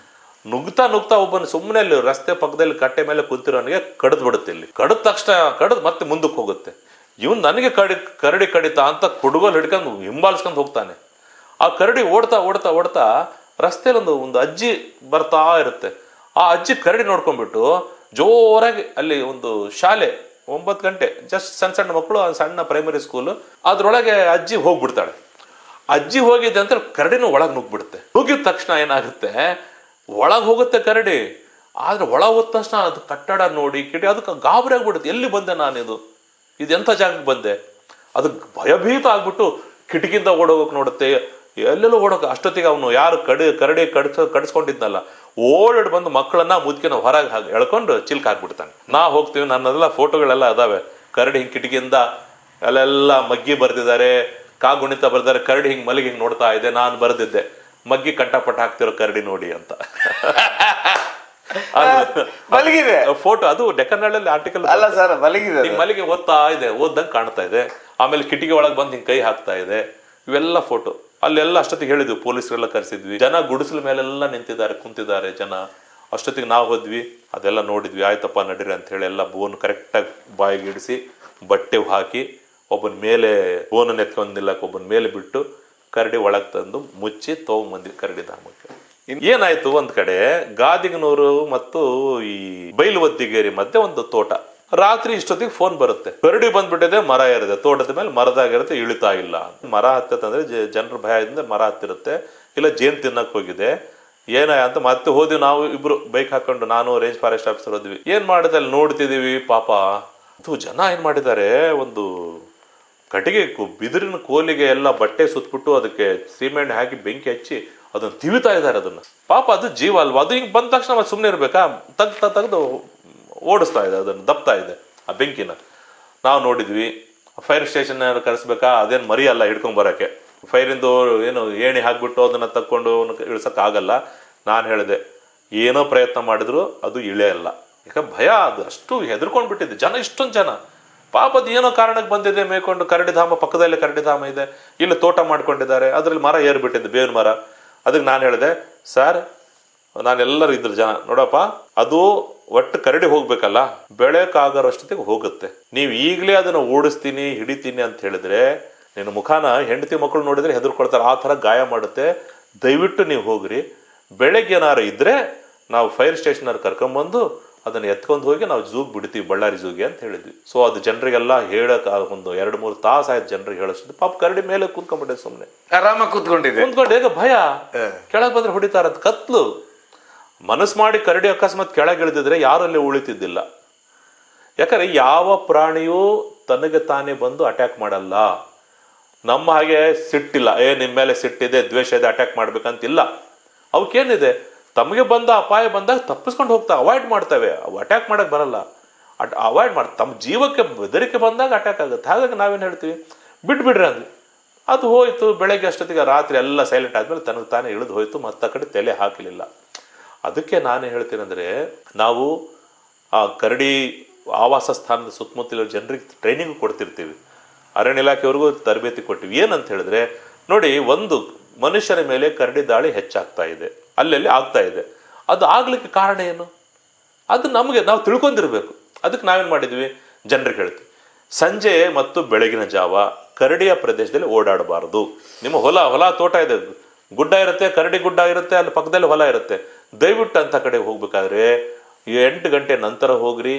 ನುಗ್ತಾ ಒಬ್ಬನ ಸುಮ್ಮನೆ ಅಲ್ಲಿ ರಸ್ತೆ ಪಕ್ಕದಲ್ಲಿ ಕಟ್ಟೆ ಮೇಲೆ ಕುಂತಿರೋನಿಗೆ ಕಡಿದ್ ಬಿಡುತ್ತೆ. ಇಲ್ಲಿ ಕಡಿದ ತಕ್ಷಣ ಮತ್ತೆ ಮುಂದಕ್ಕೆ ಹೋಗುತ್ತೆ. ಇವನ್ ನನಗೆ ಕರಡಿ ಕಡಿತಾ ಅಂತ ಕುಡುಗೋಲ್ ಹಿಡ್ಕೊಂಡು ಹಿಂಬಾಲಿಸ್ಕೊಂಡು ಹೋಗ್ತಾನೆ. ಆ ಕರಡಿ ಓಡ್ತಾ ರಸ್ತೆಯಲ್ಲಿ ಒಂದು ಅಜ್ಜಿ ಬರ್ತಾ ಇರುತ್ತೆ. ಆ ಅಜ್ಜಿ ಕರಡಿ ನೋಡ್ಕೊಂಡ್ಬಿಟ್ಟು ಜೋರಾಗಿ ಅಲ್ಲಿ ಒಂದು ಶಾಲೆ, 9 ಗಂಟೆ, ಜಸ್ಟ್ ಸಣ್ಣ ಮಕ್ಕಳು, ಸಣ್ಣ ಪ್ರೈಮರಿ ಸ್ಕೂಲ್, ಅದ್ರೊಳಗೆ ಅಜ್ಜಿ ಹೋಗ್ಬಿಡ್ತಾಳೆ. ಅಜ್ಜಿ ಹೋಗಿದೆ ಅಂತ ಕರಡಿನೂ ಒಳಗೆ ನುಗ್ಬಿಡುತ್ತೆ. ನುಗ್ಗಿದ ತಕ್ಷಣ ಏನಾಗುತ್ತೆ, ಒಳಗೆ ಹೋಗುತ್ತೆ ಕರಡಿ. ಆದ್ರೆ ಒಳಗೆ ಹೋದ ತಕ್ಷಣ ಅದು ಕಟ್ಟಡ ನೋಡಿ ಅದಕ್ಕೆ ಗಾಬರಿ ಆಗ್ಬಿಡುತ್ತೆ. ಎಲ್ಲಿ ಬಂದೆ ನಾನಿದು ಎಂಥ ಜಾಗಕ್ಕೆ ಬಂದೆ? ಅದು ಭಯಭೀತ ಆಗ್ಬಿಟ್ಟು ಕಿಟಕಿಯಿಂದ ಓಡೋಗಕ್ಕೆ ನೋಡುತ್ತೆ, ಎಲ್ಲೆಲ್ಲೋ ಓಡೋಕೆ. ಅಷ್ಟೊತ್ತಿಗೆ ಅವನು ಯಾರು ಕರಡಿ ಕಡಿಸ್ಕೊಂಡಿದ್ನಲ್ಲ, ಓಡಾಡಿ ಬಂದು ಮಕ್ಕಳನ್ನ ಮುದ್ಕಿನ ಹೊರಗೆ ಎಳ್ಕೊಂಡು ಚಿಲ್ಕ್ ಹಾಕ್ಬಿಡ್ತಾನೆ. ನಾ ಹೋಗ್ತೀವಿ, ನನ್ನೆಲ್ಲ ಫೋಟೋಗಳೆಲ್ಲ ಅದಾವೆ. ಕರಡಿ ಹಿಂಗೆ ಕಿಟಕಿಯಿಂದ ಅಲ್ಲೆಲ್ಲ ಮಗ್ಗಿ ಬರ್ದಿದ್ದಾರೆ, ಕಾಗುಣಿತ ಬರ್ದಿದ್ದಾರೆ. ಕರಡಿ ಹಿಂಗೆ ಮಲಗಿ ಹಿಂಗೆ ನೋಡ್ತಾ ಇದೆ. ನಾನು ಬರ್ದಿದ್ದೆ, ಮಗ್ಗಿ ಕಂಠಪಟ್ಟ ಹಾಕ್ತಿರೋ ಕರಡಿ ನೋಡಿ ಅಂತ. ಮಲಗಿದೆ ಫೋಟೋ, ಅದು ಡೆಕ್ಕನ್ನಲ್ಲಿ ಆರ್ಟಿಕಲ್ ಅಲ್ಲ ಸರ್, ಮಲಗಿದೆ. ಮಲಗಿ ಓದ್ತಾ ಇದೆ, ಓದ್ದಂಗೆ ಕಾಣ್ತಾ ಇದೆ. ಆಮೇಲೆ ಕಿಟಕಿ ಒಳಗೆ ಬಂದು ಹಿಂಗೆ ಕೈ ಹಾಕ್ತಾ ಇದೆ. ಇವೆಲ್ಲ ಫೋಟೋ. ಅಲ್ಲೆಲ್ಲ ಅಷ್ಟೊತ್ತಿಗೆ ಹೇಳಿದ್ವಿ, ಪೊಲೀಸರೆಲ್ಲ ಕರೆಸಿದ್ವಿ. ಜನ ಗುಡಿಸಲ ಮೇಲೆಲ್ಲ ಕುಂತಿದ್ದಾರೆ ಜನ. ಅಷ್ಟೊತ್ತಿಗೆ ನಾವು ಹೋದ್ವಿ, ಅದೆಲ್ಲ ನೋಡಿದ್ವಿ. ಆಯ್ತಪ್ಪ ನಡೀರಿ ಅಂತ ಹೇಳಿ ಎಲ್ಲ ಬೋನ್ ಕರೆಕ್ಟಾಗಿ ಬಾಯಿಗೆ ಇಡಿಸಿ, ಬಟ್ಟೆ ಹಾಕಿ, ಒಬ್ಬನ ಮೇಲೆ ಬೋನನ್ನು ಎತ್ಕೊಂಡು ನಿಲ್ಲಕ್ಕೆ ಒಬ್ಬನ ಮೇಲೆ ಬಿಟ್ಟು ಕರಡಿ ಒಳಗೆ ತಂದು ಮುಚ್ಚಿ ತಗೊಂಬಂದ್ವಿ ಕರಡಿ ಧಾಮಕ್ಕೆ. ಏನಾಯ್ತು, ಒಂದ್ ಕಡೆ ಗಾದಿಗನೂರು ಮತ್ತು ಈ ಬೈಲುವದ್ದಿಗೇರಿ ಮಧ್ಯೆ ಒಂದು ತೋಟ. ರಾತ್ರಿ ಇಷ್ಟೊತ್ತಿಗೆ ಫೋನ್ ಬರುತ್ತೆ, ಕರಡಿ ಬಂದ್ಬಿಟ್ಟಿದೆ, ಮರ ಏರಿದೆ, ತೋಟದ ಮೇಲೆ ಮರದಾಗಿರುತ್ತೆ, ಇಳಿತಾ ಇಲ್ಲ. ಮರ ಹತ್ತಂದ್ರೆ ಜನರ ಭಯದಿಂದ ಮರ ಹತ್ತಿರುತ್ತೆ, ಇಲ್ಲ ಜೇನ್ ತಿನ್ನಕ್ ಹೋಗಿದೆ ಅಂತ ಮತ್ತೆ ಹೋದ್ವಿ. ನಾವು ಇಬ್ರು ಬೈಕ್ ಹಾಕೊಂಡು, ನಾನು ರೇಂಜ್ ಫಾರೆಸ್ಟ್ ಆಫೀಸರ್ ಹೋದ್ವಿ. ಏನ್ ಮಾಡಿದೆ ಅಲ್ಲಿ ನೋಡ್ತಿದೀವಿ, ಪಾಪ ಅದು ಜನ ಏನ್ ಮಾಡಿದ್ದಾರೆ, ಒಂದು ಕಟ್ಟಿಗೆ ಬಿದಿರಿನ ಕೋಲಿಗೆ ಎಲ್ಲ ಬಟ್ಟೆ ಸುತ್ತಬಿಟ್ಟು ಅದಕ್ಕೆ ಸಿಮೆಂಟ್ ಹಾಕಿ ಬೆಂಕಿ ಹಚ್ಚಿ ಅದನ್ನ ತಿವಿತಾ ಇದ್ದಾರೆ. ಅದನ್ನ ಪಾಪ ಅದು ಜೀವ ಅಲ್ವಾ, ಅದು ಹಿಂಗೆ ಬಂದ ತಕ್ಷಣ ಮತ್ತೆ ಸುಮ್ಮನೆ ಇರ್ಬೇಕಾ, ತೆಗ್ದು ಓಡಿಸ್ತಾ ಇದೆ, ಅದನ್ನು ದಪ್ತಾ ಇದೆ ಆ ಬೆಂಕಿನ. ನಾವು ನೋಡಿದ್ವಿ. ಫೈರ್ ಸ್ಟೇಷನ್ ಕರೆಸ್ಬೇಕಾ, ಅದೇನು ಮರಿ ಅಲ್ಲ ಹಿಡ್ಕೊಂಬರಕ್ಕೆ. ಫೈರಿಂದು ಏನು ಏಣಿ ಹಾಕ್ಬಿಟ್ಟು ಅದನ್ನು ತಕ್ಕೊಂಡು ಇಳಿಸೋಕ್ಕಾಗಲ್ಲ. ನಾನು ಹೇಳಿದೆ ಏನೋ ಪ್ರಯತ್ನ ಮಾಡಿದ್ರು ಅದು ಇಳಿಯಲ್ಲ. ಯಾಕೆ ಭಯ, ಅದು ಅಷ್ಟು ಹೆದರ್ಕೊಂಡು ಬಿಟ್ಟಿದ್ದೆ ಜನ, ಇಷ್ಟೊಂದು ಜನ ಪಾಪ. ಅದು ಏನೋ ಕಾರಣಕ್ಕೆ ಬಂದಿದೆ ಮೇಯ್ಕೊಂಡು. ಕರಡಿಧಾಮ ಪಕ್ಕದಲ್ಲೇ ಕರಡಿಧಾಮ ಇದೆ, ಇಲ್ಲಿ ತೋಟ ಮಾಡ್ಕೊಂಡಿದ್ದಾರೆ, ಅದರಲ್ಲಿ ಮರ ಏರ್ಬಿಟ್ಟಿದೆ, ಬೇವಿನ ಮರ. ಅದಕ್ಕೆ ನಾನು ಹೇಳಿದೆ, ಸರ್ ನಾನೆಲ್ಲರೂ ಇದ್ರು ಜನ, ನೋಡಪ್ಪ ಅದು ಒಟ್ಟು ಕರಡಿ ಹೋಗ್ಬೇಕಲ್ಲ, ಬೆಳೆಕಾಗರಷ್ಟೊತ್ತಿಗೆ ಹೋಗುತ್ತೆ. ನೀವು ಈಗಲೇ ಅದನ್ನು ಓಡಿಸ್ತೀನಿ ಹಿಡಿತೀನಿ ಅಂತ ಹೇಳಿದ್ರೆ ನಿನ್ನ ಮುಖಾನ ಹೆಂಡತಿ ಮಕ್ಕಳು ನೋಡಿದ್ರೆ ಹೆದರ್ಕೊಳ್ತಾರೆ, ಆ ಥರ ಗಾಯ ಮಾಡುತ್ತೆ. ದಯವಿಟ್ಟು ನೀವು ಹೋಗ್ರಿ, ಬೆಳಗ್ಗೆ ಏನಾರು ಇದ್ರೆ ನಾವು ಫೈರ್ ಸ್ಟೇಷನರ್ ಕರ್ಕೊಂಬಂದು ಅದನ್ನು ಎತ್ಕೊಂಡು ಹೋಗಿ ನಾವು ಝೂಗ್ ಬಿಡ್ತೀವಿ, ಬಳ್ಳಾರಿ ಝೂಗೆ ಅಂತ ಹೇಳಿದ್ವಿ. ಸೊ ಅದು ಜನರಿಗೆಲ್ಲ ಹೇಳಕ್ ಒಂದು 2-3 ತಾಸು ಆಯ್ತು ಜನರಿಗೆ ಹೇಳೋಷ್ಟು. ಪಾಪ ಕರಡಿ ಮೇಲೆ ಕೂತ್ಕೊಂಡ್ಬಿಟ್ಟೆ, ಸುಮ್ಮನೆ ಆರಾಮಾಗಿ ಕೂತ್ಕೊಂಡು ಹೇಗ ಭಯ, ಕೆಳಗೆ ಬಂದ್ರೆ ಹೊಡಿತಾರಂತ ಕತ್ಲು. ಮನಸ್ಸು ಮಾಡಿ ಕರಡಿ ಅಕಸ್ಮಾತ್ ಕೆಳಗೆ ಇಳಿದಿದ್ರೆ ಯಾರಲ್ಲಿ ಉಳಿತಿದ್ದಿಲ್ಲ. ಯಾಕಂದ್ರೆ ಯಾವ ಪ್ರಾಣಿಯೂ ತನಗೆ ತಾನೇ ಬಂದು ಅಟ್ಯಾಕ್ ಮಾಡಲ್ಲ. ನಮ್ಮ ಹಾಗೆ ಸಿಟ್ಟಿಲ್ಲ, ನಿಮ್ಮ ಮೇಲೆ ಸಿಟ್ಟಿದೆ ದ್ವೇಷ ಇದೆ ಅಟ್ಯಾಕ್ ಮಾಡ್ಬೇಕಂತಿಲ್ಲ. ಅವಕ್ಕೇನಿದೆ, ತಮಗೆ ಬಂದ ಅಪಾಯ ಬಂದಾಗ ತಪ್ಪಿಸ್ಕೊಂಡು ಹೋಗ್ತಾವೆ, ಅವಾಯ್ಡ್ ಮಾಡ್ತವೆ. ಅವು ಅಟ್ಯಾಕ್ ಮಾಡಕ್ ಬರಲ್ಲ, ಅವಾಯ್ಡ್ ಮಾಡಿ ತಮ್ಮ ಜೀವಕ್ಕೆ ಬೆದರಿಕೆ ಬಂದಾಗ ಅಟ್ಯಾಕ್ ಆಗುತ್ತೆ. ಹಾಗಾಗಿ ನಾವೇನು ಹೇಳ್ತೀವಿ, ಬಿಟ್ಬಿಡ್ರಿ ಅಂದ್ವಿ. ಅದು ಹೋಯ್ತು. ಬೆಳಗ್ಗೆ ಅಷ್ಟೊತ್ತಿಗೆ ರಾತ್ರಿ ಎಲ್ಲ ಸೈಲೆಂಟ್ ಆದ್ಮೇಲೆ ತನಗೆ ತಾನೇ ಇಳಿದು ಹೋಯ್ತು, ಮತ್ತೆ ಕಡೆ ತಲೆ ಹಾಕಲಿಲ್ಲ. ಅದಕ್ಕೆ ನಾನು ಹೇಳ್ತೀನಂದ್ರೆ, ನಾವು ಆ ಕರಡಿ ಆವಾಸ ಸ್ಥಾನದ ಸುತ್ತಮುತ್ತಲಿರೋ ಜನರಿಗೆ ಟ್ರೈನಿಂಗ್ ಕೊಡ್ತಿರ್ತೀವಿ, ಅರಣ್ಯ ಇಲಾಖೆವರೆಗೂ ತರಬೇತಿ ಕೊಟ್ಟಿವಿ. ಏನಂತ ಹೇಳಿದ್ರೆ, ನೋಡಿ, ಒಂದು ಮನುಷ್ಯರ ಮೇಲೆ ಕರಡಿ ದಾಳಿ ಹೆಚ್ಚಾಗ್ತಾ ಇದೆ, ಅಲ್ಲಲ್ಲಿ ಆಗ್ತಾ ಇದೆ. ಅದು ಆಗ್ಲಿಕ್ಕೆ ಕಾರಣ ಏನು, ಅದು ನಮಗೆ ನಾವು ತಿಳ್ಕೊಂಡಿರ್ಬೇಕು. ಅದಕ್ಕೆ ನಾವೇನು ಮಾಡಿದ್ವಿ, ಜನರಿಗೆ ಹೇಳ್ತೀವಿ, ಸಂಜೆ ಮತ್ತು ಬೆಳಗಿನ ಜಾವ ಕರಡಿಯ ಪ್ರದೇಶದಲ್ಲಿ ಓಡಾಡಬಾರದು. ನಿಮ್ಮ ಹೊಲ ತೋಟ ಇದೆ, ಗುಡ್ಡ ಇರುತ್ತೆ, ಕರಡಿ ಗುಡ್ಡ ಇರುತ್ತೆ, ಅಲ್ಲಿ ಪಕ್ಕದಲ್ಲಿ ಹೊಲ ಇರುತ್ತೆ. ದಯವಿಟ್ಟು ಅಂತ ಕಡೆ ಹೋಗ್ಬೇಕಾದ್ರೆ 8 ಗಂಟೆ ನಂತರ ಹೋಗ್ರಿ,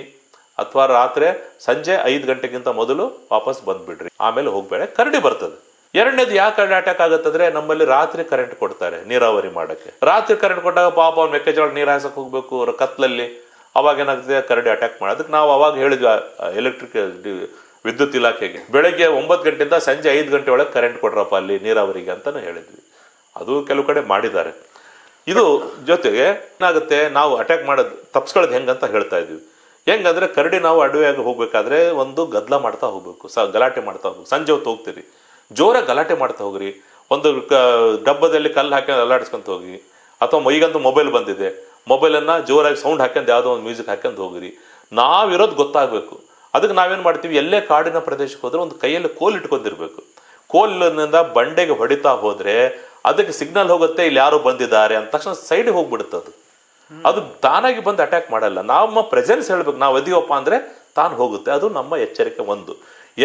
ಅಥವಾ ರಾತ್ರಿ ಸಂಜೆ 5 ಗಂಟೆಗಿಂತ ಮೊದಲು ವಾಪಸ್ ಬಂದ್ಬಿಡ್ರಿ. ಆಮೇಲೆ ಹೋಗ್ಬೇಡ, ಕರಡಿ ಬರ್ತದೆ. ಎರಡನೇದು ಯಾಕೆ ಅಟ್ಯಾಕ್ ಆಗುತ್ತಂದ್ರೆ, ನಮ್ಮಲ್ಲಿ ರಾತ್ರಿ ಕರೆಂಟ್ ಕೊಡ್ತಾರೆ ನೀರಾವರಿ ಮಾಡಕ್ಕೆ. ರಾತ್ರಿ ಕರೆಂಟ್ ಕೊಟ್ಟಾಗ ಪಾಪ ಅವ್ನು ಮೆಕ್ಕೆಜೋಳ ನೀರು ಹಾಸಕ್ ಹೋಗ್ಬೇಕು ಕತ್ಲಲ್ಲಿ, ಅವಾಗ ಏನಾಗ್ತದೆ ಕರಡಿ ಅಟ್ಯಾಕ್ ಮಾಡೋದಕ್ಕೆ. ನಾವು ಅವಾಗ ಹೇಳಿದ್ವಿ ಎಲೆಕ್ಟ್ರಿಕ್ ವಿದ್ಯುತ್ ಇಲಾಖೆಗೆ, ಬೆಳಗ್ಗೆ 9 ಗಂಟೆಯಿಂದ ಸಂಜೆ 5 ಗಂಟೆ ಒಳಗೆ ಕರೆಂಟ್ ಕೊಡ್ರಪ್ಪ ಅಲ್ಲಿ ನೀರಾವರಿಗೆ ಅಂತಾನು ಹೇಳಿದ್ವಿ. ಅದು ಕೆಲವು ಕಡೆ ಮಾಡಿದ್ದಾರೆ. ಇದು ಜೊತೆಗೆ ಏನಾಗುತ್ತೆ, ನಾವು ಅಟ್ಯಾಕ್ ಮಾಡೋದು ತಪ್ಸ್ಕೊಳ್ಳೋದು ಹೆಂಗಂತ ಹೇಳ್ತಾ ಇದ್ವಿ. ಹೆಂಗಂದ್ರೆ, ಕರಡಿ ನಾವು ಅಡವಿಯಾಗಿ ಹೋಗ್ಬೇಕಾದ್ರೆ ಒಂದು ಗದ್ದಲ ಮಾಡ್ತಾ ಹೋಗ್ಬೇಕು, ಗಲಾಟೆ ಮಾಡ್ತಾ ಹೋಗ್ಬೇಕು. ಸಂಜೆ ಹೊತ್ತು ಹೋಗ್ತೀರಿ, ಜೋರಾಗಿ ಗಲಾಟೆ ಮಾಡ್ತಾ ಹೋಗ್ರಿ. ಒಂದು ಡಬ್ಬದಲ್ಲಿ ಕಲ್ಲು ಹಾಕಿ ಅಲ್ಲಾಡಿಸ್ಕೊಂತ ಹೋಗಿ, ಅಥವಾ ಈಗಂತೂ ಮೊಬೈಲ್ ಬಂದಿದೆ, ಮೊಬೈಲನ್ನು ಜೋರಾಗಿ ಸೌಂಡ್ ಹಾಕ್ಯಂದು ಯಾವುದೋ ಒಂದು ಮ್ಯೂಸಿಕ್ ಹಾಕ್ಯಂದು ಹೋಗ್ರಿ. ನಾವಿರೋದು ಗೊತ್ತಾಗಬೇಕು. ಅದಕ್ಕೆ ನಾವೇನು ಮಾಡ್ತೀವಿ, ಎಲ್ಲೇ ಕಾಡಿನ ಪ್ರದೇಶಕ್ಕೆ ಹೋದ್ರೆ ಒಂದು ಕೈಯಲ್ಲಿ ಕೋಲ್ ಇಟ್ಕೊಂಡಿರ್ಬೇಕು. ಕೋಲಿನಿಂದ ಬಂಡೆಗೆ ಹೊಡಿತಾ ಹೋದ್ರೆ ಅದಕ್ಕೆ ಸಿಗ್ನಲ್ ಹೋಗುತ್ತೆ, ಇಲ್ಲಿ ಯಾರು ಬಂದಿದ್ದಾರೆ ಅಂತ ತಕ್ಷಣ ಸೈಡ್ಗೆ ಹೋಗ್ಬಿಡುತ್ತೆ. ಅದು ತಾನಾಗಿ ಬಂದು ಅಟ್ಯಾಕ್ ಮಾಡಲ್ಲ, ನಮ್ಮ ಪ್ರೆಸೆನ್ಸ್ ಹೇಳ್ಬೇಕು, ನಾವು ಅದೀವಪ್ಪ ಅಂದ್ರೆ ತಾನು ಹೋಗುತ್ತೆ. ಅದು ನಮ್ಮ ಎಚ್ಚರಿಕೆ ಒಂದು.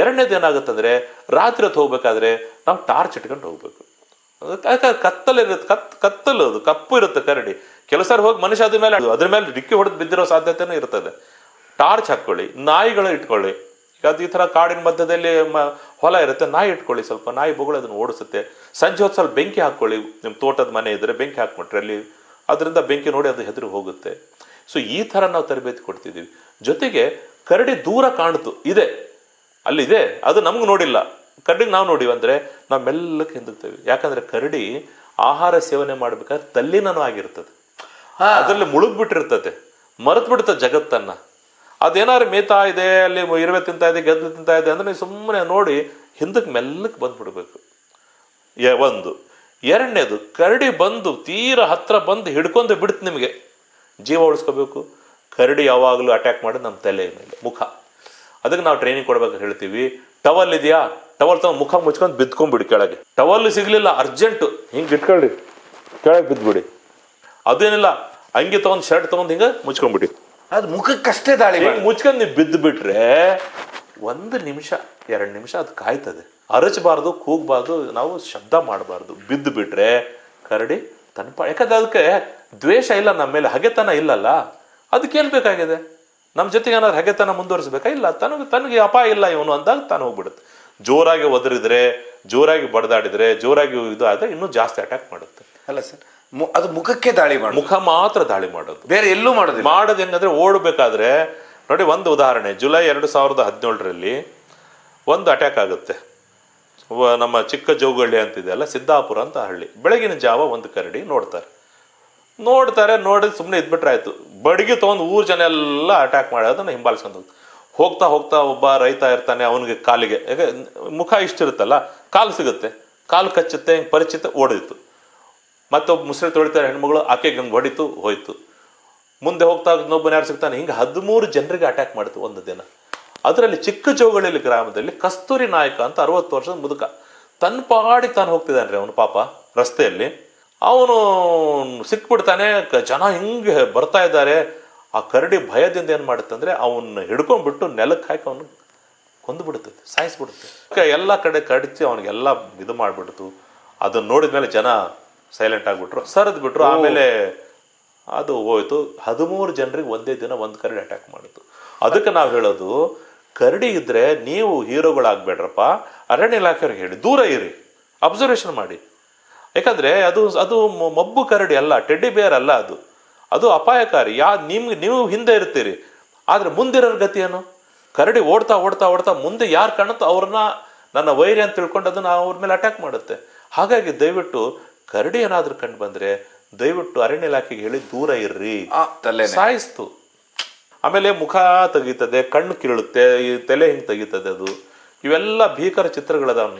ಎರಡನೇದು ಏನಾಗುತ್ತೆ ಅಂದ್ರೆ, ರಾತ್ರಿ ಹೊತ್ತು ಹೋಗ್ಬೇಕಾದ್ರೆ ನಾವು ಟಾರ್ಚ್ ಇಟ್ಕೊಂಡು ಹೋಗ್ಬೇಕು. ಕತ್ತಲಿರುತ್ತೆ, ಕತ್ತಲು, ಅದು ಕಪ್ಪು ಇರುತ್ತೆ ಕರಡಿ. ಕೆಲಸ ಹೋಗಿ ಮನುಷ್ಯ ಅದ್ರ ಮೇಲೆ ಡಿಕ್ಕಿ ಹೊಡೆದು ಬಿದ್ದಿರೋ ಸಾಧ್ಯತೆನೂ ಇರ್ತದೆ. ಟಾರ್ಚ್ ಹಾಕೊಳ್ಳಿ, ನಾಯಿಗಳು ಇಟ್ಕೊಳ್ಳಿ. ಈಗ ಅದು ಈ ಥರ ಕಾಡಿನ ಮಧ್ಯದಲ್ಲಿ ಹೊಲ ಇರುತ್ತೆ, ನಾಯಿ ಇಟ್ಕೊಳ್ಳಿ, ಸ್ವಲ್ಪ ನಾಯಿ ಬೊಗಳು ಅದನ್ನು ಓಡಿಸುತ್ತೆ. ಸಂಜೆ ಹೊತ್ತು ಸ್ವಲ್ಪ ಬೆಂಕಿ ಹಾಕ್ಕೊಳ್ಳಿ, ನಿಮ್ಮ ತೋಟದ ಮನೆ ಇದ್ರೆ ಬೆಂಕಿ ಹಾಕ್ಬಿಟ್ರೆ ಅಲ್ಲಿ ಅದರಿಂದ ಬೆಂಕಿ ನೋಡಿ ಅದು ಹೆದರು ಹೋಗುತ್ತೆ. ಸೊ ಈ ಥರ ನಾವು ತರಬೇತಿ ಕೊಡ್ತಿದ್ದೀವಿ. ಜೊತೆಗೆ ಕರಡಿ ದೂರ ಕಾಣ್ತು ಇದೆ, ಅಲ್ಲಿದೆ, ಅದು ನಮ್ಗೆ ನೋಡಿಲ್ಲ, ಕರಡಿಗೆ ನಾವು ನೋಡಿವಿ ಅಂದ್ರೆ ನಾವು ಮೆಲ್ಲಕ್ಕೆ ಹಿಂದುತ್ತೇವೆ. ಯಾಕಂದ್ರೆ ಕರಡಿ ಆಹಾರ ಸೇವನೆ ಮಾಡ್ಬೇಕಾದ್ರೆ ತಲ್ಲಿನೂ ಆಗಿರ್ತದೆ, ಅದರಲ್ಲಿ ಮುಳುಗ್ಬಿಟ್ಟಿರ್ತದೆ, ಮರೆತು ಬಿಡ್ತದೆ ಜಗತ್ತನ್ನ. ಅದೇನಾದ್ರು ಮೇಯ್ತಾ ಇದೆ, ಅಲ್ಲಿ ಇರುವೆ ತಿಂತಾ ಇದೆ, ಗೆದ್ದು ತಿಂತಾ ಇದೆ ಅಂದ್ರೆ ನೀವು ಸುಮ್ಮನೆ ನೋಡಿ ಹಿಂದಕ್ಕೆ ಮೆಲ್ಲಕ್ಕೆ ಬಂದ್ಬಿಡ್ಬೇಕು. ಒಂದು. ಎರಡನೇದು, ಕರಡಿ ಬಂದು ತೀರಾ ಹತ್ರ ಬಂದು ಹಿಡ್ಕೊಂಡು ಬಿಡುತ್ತೆ, ನಿಮಗೆ ಜೀವ ಉಳಿಸ್ಕೋಬೇಕು. ಕರಡಿ ಯಾವಾಗಲೂ ಅಟ್ಯಾಕ್ ಮಾಡೋದು ನಮ್ಮ ತಲೆ ಮೇಲೆ, ಮುಖ. ಅದಕ್ಕೆ ನಾವು ಟ್ರೈನಿಂಗ್ ಕೊಡ್ಬೇಕು ಹೇಳ್ತೀವಿ. ಟವಲ್ ಇದೆಯಾ, ಟವಲ್ ತಗೊಂಡು ಮುಖ ಮುಚ್ಕೊಂಡು ಬಿದ್ಕೊಂಡ್ಬಿಡಿ ಕೆಳಗೆ. ಟವಲ್ ಸಿಗ್ಲಿಲ್ಲ, ಅರ್ಜೆಂಟು ಹಿಂಗೆ ಇಟ್ಕೊಳ್ಳಿ, ಕೆಳಗೆ ಬಿದ್ದುಬಿಡಿ. ಅದೇನಿಲ್ಲ, ಹಂಗೆ ತಗೊಂಡು ಶರ್ಟ್ ತಗೊಂಡು ಹಿಂಗೆ ಮುಚ್ಕೊಂಡ್ಬಿಡಿ. ಅದು ಮುಖಕ್ಕಷ್ಟೇ ದಾಳಿ ಮುಚ್ಕೊಂಡು ನೀವು ಬಿದ್ದು ಬಿಟ್ರೆ 1 ನಿಮಿಷ 2 ನಿಮಿಷ ಅದು ಕಾಯ್ತದೆ. ಅರಚಬಾರ್ದು, ಕೂಗಬಾರ್ದು, ನಾವು ಶಬ್ದ ಮಾಡಬಾರ್ದು. ಬಿದ್ದು ಬಿಟ್ರೆ ಕರಡಿ ಯಾಕಂದ್ರೆ ಅದಕ್ಕೆ ದ್ವೇಷ ಇಲ್ಲ ನಮ್ಮ ಮೇಲೆ, ಹಗೆತನ ಇಲ್ಲಲ್ಲ. ಅದಕ್ಕೇನು ಬೇಕಾಗಿದೆ, ನಮ್ಮ ಜೊತೆಗೆ ಏನಾದ್ರು ಹಗೆತನ ಮುಂದುವರಿಸ್ಬೇಕಾ? ಇಲ್ಲ, ತನಗೆ ಅಪಾಯ ಇಲ್ಲ ಇವನು ಅಂದಾಗ ತಾನು ಹೋಗ್ಬಿಡುತ್ತೆ. ಜೋರಾಗಿ ಒದರಿದ್ರೆ, ಜೋರಾಗಿ ಬಡದಾಡಿದ್ರೆ, ಜೋರಾಗಿ ಇದು ಆದ್ರೆ ಇನ್ನೂ ಜಾಸ್ತಿ ಅಟ್ಯಾಕ್ ಮಾಡುತ್ತೆ. ಅಲ್ಲ ಸರ್, ಅದು ಮುಖಕ್ಕೆ ದಾಳಿ ಮಾಡೋದು, ಮುಖ ಮಾತ್ರ ದಾಳಿ ಮಾಡೋದು, ಬೇರೆ ಎಲ್ಲೂ ಮಾಡೋದು. ಹೆಂಗಂದ್ರೆ, ಓಡಬೇಕಾದ್ರೆ ನೋಡಿ, ಒಂದು ಉದಾಹರಣೆ, ಜುಲೈ 2017ರಲ್ಲಿ ಒಂದು ಅಟ್ಯಾಕ್ ಆಗುತ್ತೆ. ನಮ್ಮ ಚಿಕ್ಕ ಜೋಗಳ್ಳಿ ಅಂತಿದೆಯಲ್ಲ, ಸಿದ್ದಾಪುರ ಅಂತ ಹಳ್ಳಿ. ಬೆಳಗಿನ ಜಾವ ಒಂದು ಕರಡಿ ನೋಡ್ತಾರೆ, ನೋಡಿ ಸುಮ್ಮನೆ ಇದ್ಬಿಟ್ರೆ ಆಯ್ತು. ಬಡಿಗೆ ತೊಗೊಂಡು ಊರ್ ಜನ ಎಲ್ಲ ಅಟ್ಯಾಕ್ ಮಾಡೋದನ್ನ ಹಿಂಬಾಲಿಸ್ಕೊಂಡು ಹೋಗ್ತಾ ಹೋಗ್ತಾ ಒಬ್ಬ ರೈತ ಇರ್ತಾನೆ, ಅವನಿಗೆ ಕಾಲಿಗೆ ಯಾಕೆ ಮುಖ ಇಷ್ಟಿರುತ್ತಲ್ಲ, ಕಾಲು ಸಿಗುತ್ತೆ, ಕಾಲು ಕಚ್ಚುತ್ತೆ, ಹಿಂಗೆ ಪರಿಚಿತ ಓಡಿತು. ಮತ್ತೊಬ್ಬ ಮುಸ್ರೆ ತೊಳಿತಾರೆ ಹೆಣ್ಮಗಳು, ಆಕೆಗೆ ಹಂಗೆ ಹೊಡಿತು, ಹೋಯ್ತು. ಮುಂದೆ ಹೋಗ್ತಾ ಇನ್ನೊಬ್ಬನ ಯಾರು ಸಿಗ್ತಾನೆ, ಹಿಂಗೆ 13 ಜನರಿಗೆ ಅಟ್ಯಾಕ್ ಮಾಡಿತು ಒಂದು ದಿನ. ಅದರಲ್ಲಿ ಚಿಕ್ಕ ಜೋಗಳಿ ಗ್ರಾಮದಲ್ಲಿ ಕಸ್ತೂರಿ ನಾಯಕ ಅಂತ 60 ವರ್ಷದ ಮುದುಕ ತನ್ನ ಪಾಡಿಗೆ ತಾನು ಹೋಗ್ತಿದ್ದಾನೆ ಅವನು ಪಾಪ ರಸ್ತೆಯಲ್ಲಿ. ಅವನು ಸಿಕ್ಬಿಡ್ತಾನೆ, ಜನ ಹಿಂಗೆ ಬರ್ತಾ ಇದ್ದಾರೆ. ಆ ಕರಡಿ ಭಯದಿಂದ ಏನು ಮಾಡುತ್ತಂದ್ರೆ ಅವನ್ನ ಹಿಡ್ಕೊಂಡ್ಬಿಟ್ಟು ನೆಲಕ್ಕೆ ಹಾಕಿ ಅವನು ಕೊಂದು ಬಿಡುತ್ತದೆ, ಸಾಯಿಸ್ಬಿಡುತ್ತೆ. ಎಲ್ಲ ಕಡೆ ಕಡಿಸಿ ಅವನಿಗೆಲ್ಲ ಇದು ಮಾಡಿಬಿಡ್ತು. ಅದನ್ನ ನೋಡಿದ್ಮೇಲೆ ಜನ ಸೈಲೆಂಟ್ ಆಗಿಬಿಟ್ರು, ಸರಿದ್ ಬಿಟ್ರು. ಆಮೇಲೆ ಅದು ಹೋಯ್ತು. 13 ಜನರಿಗೆ ಒಂದೇ ದಿನ ಒಂದು ಕರಡಿ ಅಟ್ಯಾಕ್ ಮಾಡಿತು. ಅದಕ್ಕೆ ನಾವು ಹೇಳೋದು, ಕರಡಿ ಇದ್ರೆ ನೀವು ಹೀರೋಗಳಾಗ್ಬೇಡ್ರಪ್ಪ, ಅರಣ್ಯ ಇಲಾಖೆಯವ್ರಿಗೆ ಹೇಳಿ ದೂರ ಇರಿ, ಅಬ್ಸರ್ವೇಷನ್ ಮಾಡಿ. ಯಾಕಂದ್ರೆ ಅದು ಮಬ್ಬು ಕರಡಿ ಅಲ್ಲ, ಟೆಡ್ಡಿ ಬೇರ್ ಅಲ್ಲ, ಅದು ಅಪಾಯಕಾರಿ. ನೀವು ಹಿಂದೆ ಇರ್ತೀರಿ, ಆದ್ರೆ ಮುಂದಿರೋರ್ ಗತಿ ಏನು? ಕರಡಿ ಓಡ್ತಾ ಓಡ್ತಾ ಓಡ್ತಾ ಮುಂದೆ ಯಾರು ಕಾಣುತ್ತೋ ಅವ್ರನ್ನ ನನ್ನ ವೈರಿ ಅಂತ ತಿಳ್ಕೊಂಡು ಅದನ್ನ ಅವ್ರ ಮೇಲೆ ಅಟ್ಯಾಕ್ ಮಾಡುತ್ತೆ. ಹಾಗಾಗಿ ದಯವಿಟ್ಟು ಕರಡಿ ಏನಾದ್ರೂ ಕಂಡು ಬಂದ್ರೆ ದಯವಿಟ್ಟು ಅರಣ್ಯ ಇಲಾಖೆಗೆ ಹೇಳಿ ದೂರ ಇರ್ರಿ, ಸಾಯಿಸ್ತು. ಆಮೇಲೆ ಮುಖ ತೆಗೀತದೆ, ಕಣ್ಣು ಕೀಳುತ್ತೆ, ಈ ತಲೆ ಹಿಂಗೆ ತೆಗೀತದೆ. ಇವೆಲ್ಲ ಭೀಕರ ಚಿತ್ರಗಳದಾವ.